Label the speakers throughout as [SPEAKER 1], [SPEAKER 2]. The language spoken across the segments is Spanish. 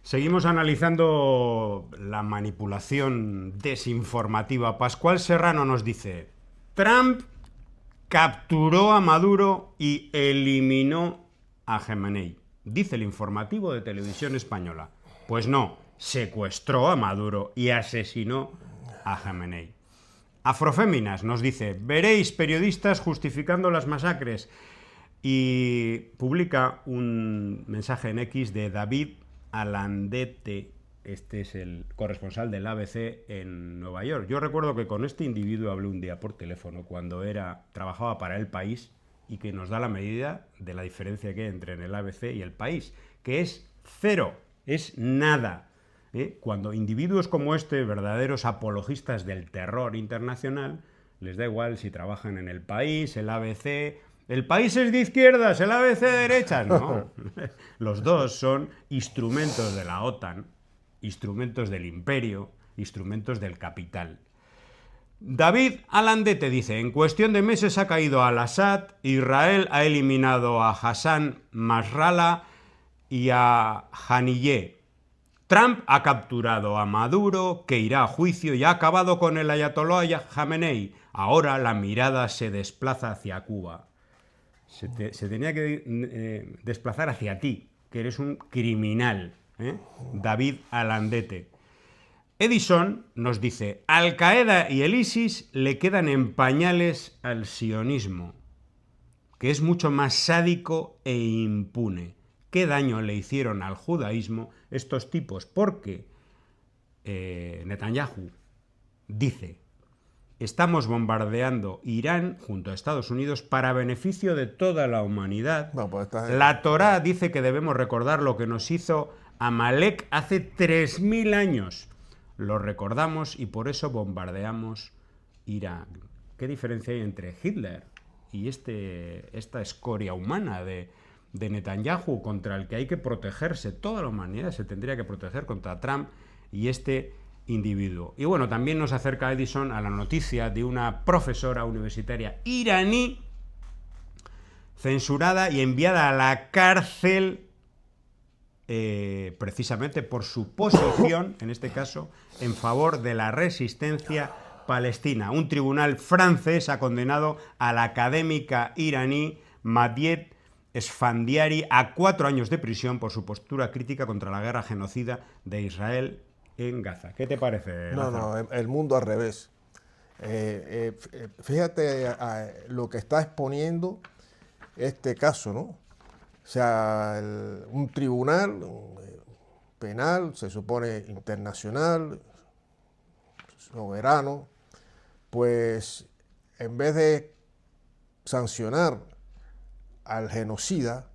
[SPEAKER 1] Seguimos analizando la manipulación desinformativa. Pascual Serrano nos dice: Trump capturó a Maduro y eliminó a Khamenei. Dice el informativo de Televisión Española. Pues no, secuestró a Maduro y asesinó a Khamenei. Afroféminas nos dice: veréis periodistas justificando las masacres. Y publica un mensaje en X de David Alandete. Este es el corresponsal del ABC en Nueva York. Yo recuerdo que con este individuo hablé un día por teléfono cuando trabajaba para El País, y que nos da la medida de la diferencia que hay entre el ABC y El País, que es cero, es nada. Cuando individuos como este, verdaderos apologistas del terror internacional, les da igual si trabajan en El País, el ABC. El País es de izquierdas, el ABC de derechas. No, los dos son instrumentos de la OTAN, instrumentos del imperio, instrumentos del capital. David Alandete dice: en cuestión de meses ha caído al-Assad, Israel ha eliminado a Hassan Nasrallah y a Haniyeh. Trump ha capturado a Maduro, que irá a juicio, y ha acabado con el ayatolá Khamenei. Ahora la mirada se desplaza hacia Cuba. Se tenía que desplazar hacia ti, que eres un criminal. David Alandete. Edison nos dice: Al Qaeda y el ISIS le quedan en pañales al sionismo, que es mucho más sádico e impune. ¿Qué daño le hicieron al judaísmo estos tipos? Porque Netanyahu dice: estamos bombardeando Irán junto a Estados Unidos para beneficio de toda la humanidad.
[SPEAKER 2] No, pues
[SPEAKER 1] La Torá dice que debemos recordar lo que nos hizo Amalek hace 3000 años. Lo recordamos y por eso bombardeamos Irán. ¿Qué diferencia hay entre Hitler y esta escoria humana de Netanyahu, contra el que hay que protegerse? Toda la humanidad se tendría que proteger contra Trump y este individuo. Y bueno, también nos acerca Edison a la noticia de una profesora universitaria iraní censurada y enviada a la cárcel precisamente por su posición, en este caso, en favor de la resistencia palestina. Un tribunal francés ha condenado a la académica iraní Madied Esfandiari a 4 años de prisión por su postura crítica contra la guerra genocida de Israel en Gaza. ¿Qué te parece, Lázaro?
[SPEAKER 2] No, el mundo al revés. Fíjate lo que está exponiendo este caso, ¿no? O sea, un tribunal penal, se supone internacional, soberano, pues en vez de sancionar al genocida,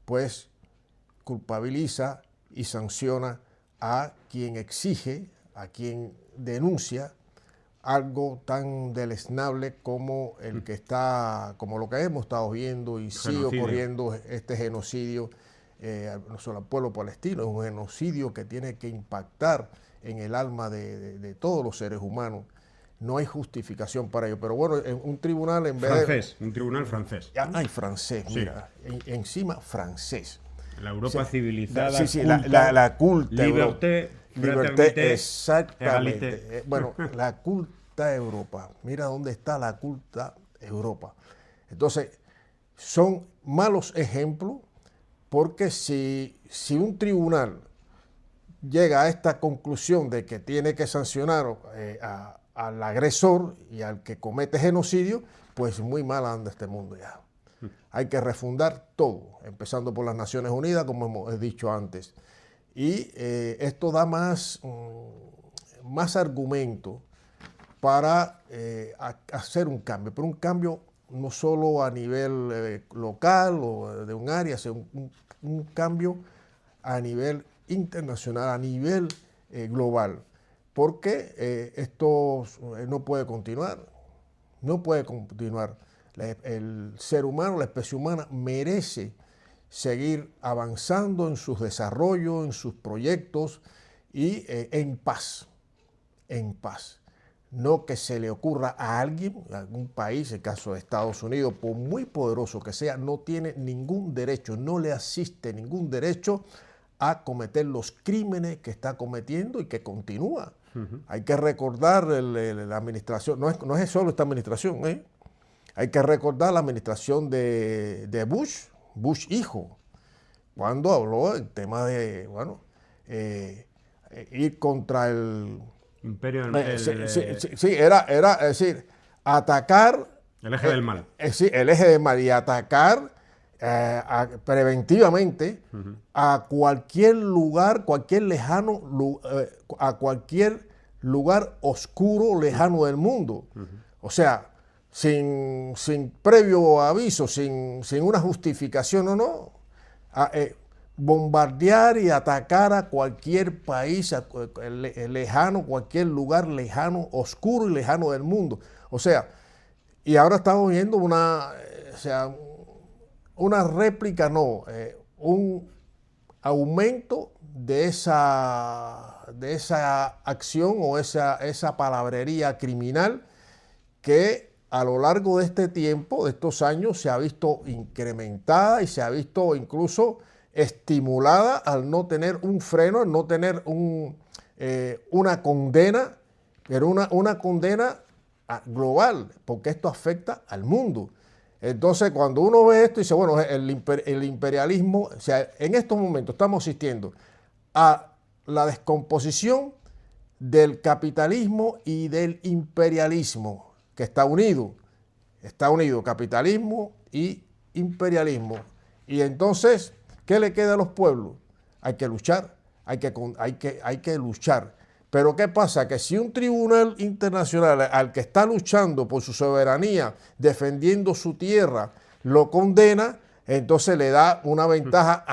[SPEAKER 2] pues culpabiliza y sanciona a quien exige, a quien denuncia algo tan deleznable como el que está, como lo que hemos estado viendo y sigue ocurriendo, este genocidio, no solo al pueblo palestino, es un genocidio que tiene que impactar en el alma de todos los seres humanos. No hay justificación para ello. Pero bueno, en un tribunal en vez
[SPEAKER 1] francés, un tribunal francés.
[SPEAKER 2] Ay, francés, sí. Mira, encima francés.
[SPEAKER 1] La Europa civilizada,
[SPEAKER 2] sí, culta, la culta
[SPEAKER 1] liberté,
[SPEAKER 2] exactamente. Bueno, la culta Europa. Mira dónde está la culta Europa. Entonces, son malos ejemplos, porque si un tribunal llega a esta conclusión de que tiene que sancionar al agresor y al que comete genocidio, pues muy mal anda este mundo ya. Hay que refundar todo, empezando por las Naciones Unidas, como hemos dicho antes. Y esto da más argumento para hacer un cambio, pero un cambio no solo a nivel local o de un área, sino un cambio a nivel internacional, a nivel global, porque esto no puede continuar, no puede continuar. El ser humano, la especie humana, merece seguir avanzando en sus desarrollos, en sus proyectos y en paz, No que se le ocurra a alguien, a algún país, el caso de Estados Unidos, por muy poderoso que sea, no tiene ningún derecho, no le asiste ningún derecho a cometer los crímenes que está cometiendo y que continúa. Hay que recordar la administración, no es solo esta administración, hay que recordar la administración de Bush hijo, cuando habló del tema de, ir contra el
[SPEAKER 1] Imperio,
[SPEAKER 2] era es decir, atacar
[SPEAKER 1] el eje del mal.
[SPEAKER 2] Sí, el eje del mal y atacar preventivamente a cualquier lugar, a cualquier lugar oscuro, lejano del mundo. O sea, sin previo aviso, sin una justificación, bombardear y atacar a cualquier país lejano, cualquier lugar lejano, oscuro y lejano del mundo. O sea, y ahora estamos viendo una réplica, un aumento de esa acción o esa palabrería criminal que a lo largo de este tiempo, de estos años, se ha visto incrementada y se ha visto incluso estimulada al no tener un freno, al no tener una condena, pero una condena global, porque esto afecta al mundo. Entonces, cuando uno ve esto, dice, bueno, el imperialismo, o sea, en estos momentos estamos asistiendo a la descomposición del capitalismo y del imperialismo, que está unido capitalismo y imperialismo. Y entonces, ¿qué le queda a los pueblos? Hay que luchar, hay que luchar. Pero ¿qué pasa? Que si un tribunal internacional al que está luchando por su soberanía, defendiendo su tierra, lo condena, entonces le da una ventaja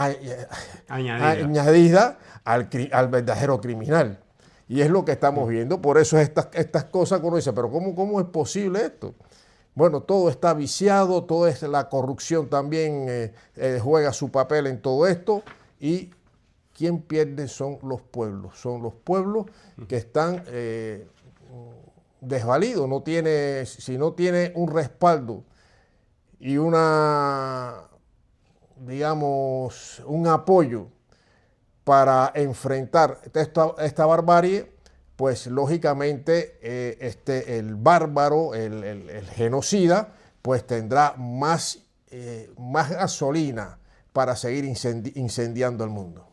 [SPEAKER 2] añadida al verdadero criminal. Y es lo que estamos viendo. Por eso estas cosas que uno dice, pero ¿cómo es posible esto? Bueno, todo está viciado, la corrupción también juega su papel en todo esto y quien pierde son los pueblos que están desvalidos. Si no tiene un respaldo y un apoyo para enfrentar esta barbarie, pues lógicamente el bárbaro, el genocida, pues tendrá más gasolina para seguir incendiando el mundo.